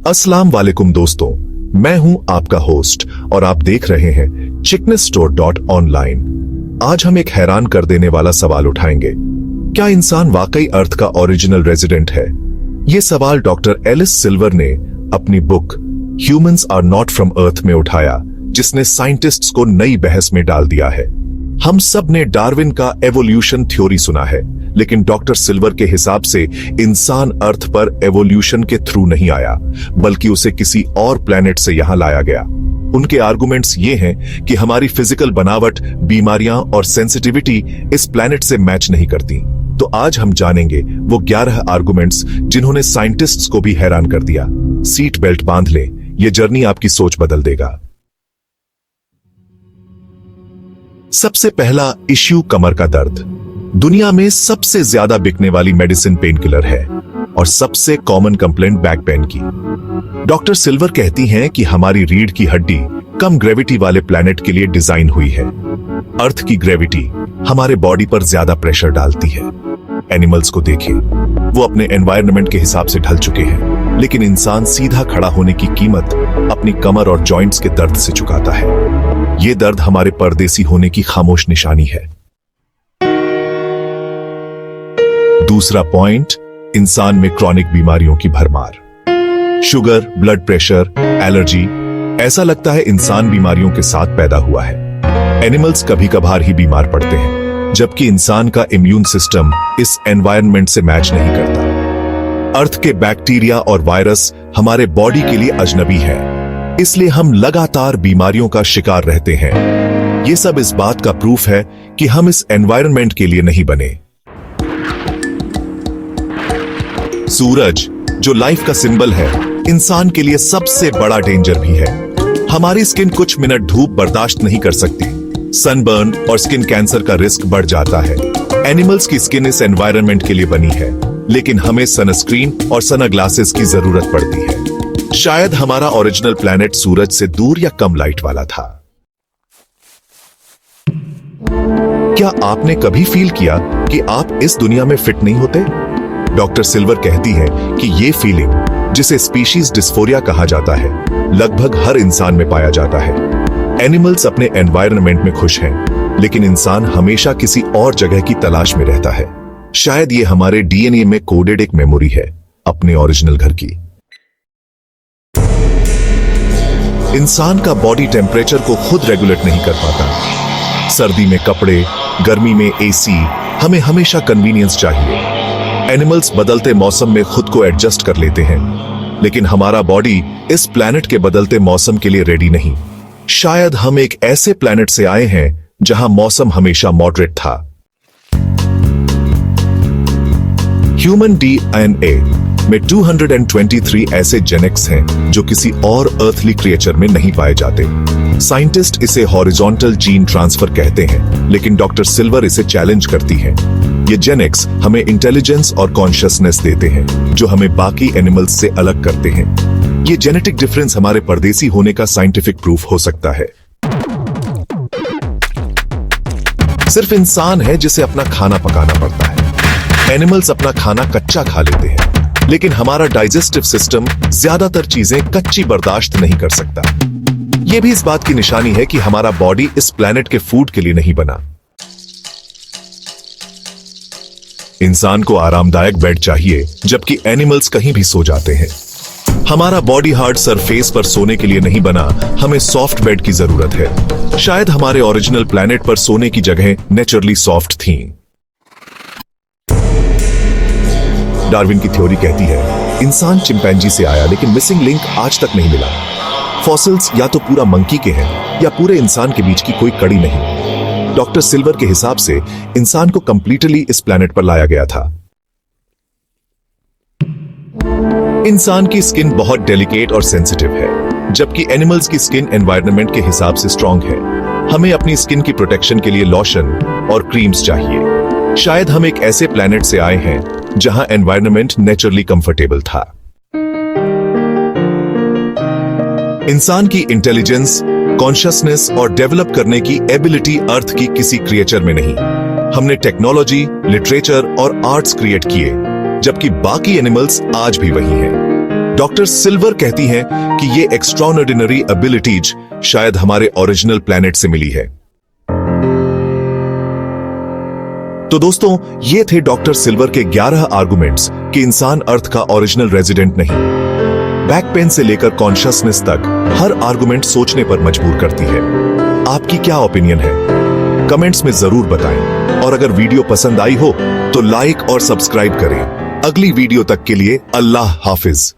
अस्सलाम वालेकुम दोस्तों, मैं हूं आपका होस्ट और आप देख रहे हैं chicknessstore.online। आज हम एक हैरान कर देने वाला सवाल उठाएंगे। क्या इंसान वाकई अर्थ का ओरिजिनल रेजिडेंट है? यह सवाल डॉक्टर एलिस सिल्वर ने अपनी book humans are not from earth में उठाया, जिसने साइंटिस्ट्स को नई बहस में डाल दिया है। हम सब ने डार्विन का एवोल्यूशन थ्योरी सुना है, लेकिन डॉक्टर सिल्वर के हिसाब से इंसान अर्थ पर एवोल्यूशन के थ्रू नहीं आया, बल्कि उसे किसी और प्लेनेट से यहां लाया गया। उनके आर्गुमेंट्स ये हैं कि हमारी फिजिकल बनावट, बीमारियां और सेंसिटिविटी इस प्लेनेट से मैच नहीं करती। तो आज हम जानेंगे वो 11 आर्गुमेंट्स जिन्होंने साइंटिस्ट्स को भी हैरान कर दिया। सीट बेल्ट बांध ले, ये जर्नी आपकी सोच बदल देगा। सबसे पहला इश्यू कमर का दर्द। दुनिया में सबसे ज्यादा बिकने वाली मेडिसिन पेन किलर है और सबसे कॉमन कंप्लेंट बैक पेन की। डॉक्टर सिल्वर कहती हैं कि हमारी रीढ़ की हड्डी कम ग्रेविटी वाले प्लैनेट के लिए डिजाइन हुई है। अर्थ की ग्रेविटी हमारे बॉडी पर ज्यादा प्रेशर डालती है। एनिमल्स को देखिए, वो अपने एनवायरनमेंट के हिसाब से ढल चुके हैं, लेकिन इंसान सीधा खड़ा होने की कीमत अपनी कमर और जॉइंट्स के दर्द से चुकाता है। ये दर्द हमारे परदेसी होने की खामोश निशानी है। दूसरा पॉइंट, इंसान में क्रॉनिक बीमारियों की भरमार। शुगर, ब्लड प्रेशर, एलर्जी, ऐसा लगता है इंसान बीमारियों के साथ पैदा हुआ है। एनिमल्स कभी कभार ही बीमार पड़ते हैं, जबकि इंसान का इम्यून सिस्टम इस एनवायरनमेंट से मैच नहीं करता। अर्थ के बैक्टीरिया और वायरस हमारे बॉडी के लिए अजनबी है, इसलिए हम लगातार बीमारियों का शिकार रहते हैं। ये सब इस बात का प्रूफ है कि हम इस एनवायरनमेंट के लिए नहीं बने। सूरज, जो लाइफ का सिंबल है, इंसान के लिए सबसे बड़ा डेंजर भी है। हमारी स्किन कुछ मिनट धूप बर्दाश्त नहीं कर सकती। सनबर्न और स्किन कैंसर का रिस्क बढ़ जाता है। एनिमल्स की स्किन इस एनवायरनमेंट के लिए बनी है, लेकिन हमें सनस्क्रीन और सनग्लासेस की जरूरत पड़ती है। शायद हमारा ओरिजिनल प्लैनेट सूरज से दूर या कम लाइट वाला था। क्या आपने कभी फील किया कि आप इस दुनिया में फिट नहीं होते? डॉक्टर सिल्वर कहती है कि ये फीलिंग, जिसे स्पीशीज डिस्फोरिया कहा जाता है, लगभग हर इंसान में पाया जाता है। एनिमल्स अपने एनवायरनमेंट में खुश हैं, लेकिन इंसान हमेशा किसी और जगह की तलाश में रहता है। शायद ये हमारे डीएनए में कोडेड एक मेमोरी है, अपने ओरिजिनल घर की। इंसान का बॉडी टेम्परेचर को खुद रेगुलेट नहीं कर पाता। सर्दी में कपड़े, गर्मी में एसी, हमें हमेशा कन्वीनियंस चाहिए। एनिमल्स बदलते मौसम में खुद को एडजस्ट कर लेते हैं, लेकिन हमारा बॉडी इस प्लैनेट के बदलते मौसम के लिए रेडी नहीं। शायद हम एक ऐसे प्लैनेट से आए हैं जहां मौसम हमेशा मॉडरेट था। ह्यूमन डीएनए में 223 ऐसे जेनेटिक्स हैं जो किसी और अर्थली क्रिएचर में नहीं पाए जाते। साइंटिस्ट इसे हॉरिजॉन्टल जीन ट्रांसफर कहते हैं, लेकिन डॉक्टर सिल्वर इसे चैलेंज करती हैं। ये जेनेटिक्स हमें इंटेलिजेंस और कॉन्शियसनेस देते हैं, जो हमें बाकी एनिमल्स से अलग करते हैं। ये जेनेटिक डिफरेंस हमारे परदेसी होने का साइंटिफिक प्रूफ हो सकता है। सिर्फ इंसान है जिसे अपना खाना पकाना पड़ता है। एनिमल्स अपना खाना कच्चा खा लेते हैं, लेकिन हमारा डाइजेस्टिव सिस्टम ज्यादातर चीजें कच्ची बर्दाश्त नहीं कर सकता। यह भी इस बात की निशानी है कि हमारा बॉडी इस प्लैनेट के फूड के लिए नहीं बना। इंसान को आरामदायक बेड चाहिए, जबकि एनिमल्स कहीं भी सो जाते हैं। हमारा बॉडी हार्ड सरफेस पर सोने के लिए नहीं बना, हमें सॉफ्ट बेड की जरूरत है। शायद हमारे ओरिजिनल प्लैनेट पर सोने की जगह नेचुरली सॉफ्ट थी। डार्विन की थ्योरी कहती है इंसान चिंपैंजी से आया, लेकिन मिसिंग लिंक आज तक नहीं मिला। फॉसिल्स या तो पूरा मंकी के हैं या पूरे इंसान के बीच की कोई कड़ी नहीं। डॉक्टर सिल्वर के हिसाब से इंसान को कंप्लीटली इस प्लैनेट पर लाया गया था। इंसान की स्किन बहुत डेलिकेट और सेंसिटिव है, जबकि एनिमल्स की स्किन एनवायरनमेंट के हिसाब से स्ट्रांग है। हमें अपनी स्किन की प्रोटेक्शन के लिए लोशन और क्रीम्स चाहिए। शायद हम एक ऐसे प्लैनेट से आए हैं जहां एनवायरनमेंट नेचुरली कंफर्टेबल था। इंसान की इंटेलिजेंस, कॉन्शियसनेस और डेवलप करने की एबिलिटी अर्थ की किसी क्रिएचर में नहीं। हमने टेक्नोलॉजी, लिटरेचर और आर्ट्स क्रिएट किए, जबकि बाकी एनिमल्स आज भी वही हैं। डॉक्टर सिल्वर कहती हैं कि ये एक्स्ट्राऑर्डिनरी एबिलिटीज शायद हमारे ओरिजिनल प्लैनेट से मिली है। तो दोस्तों, ये थे डॉक्टर सिल्वर के 11 आर्गुमेंट्स कि इंसान अर्थ का ओरिजिनल रेजिडेंट नहीं। बैक पेन से लेकर कॉन्शियसनेस तक हर आर्गुमेंट सोचने पर मजबूर करती है। आपकी क्या ओपिनियन है? कमेंट्स में जरूर बताएं। और अगर वीडियो पसंद आई हो तो लाइक और सब्सक्राइब करें। अगली वीडियो तक के लिए अल्लाह हाफिज।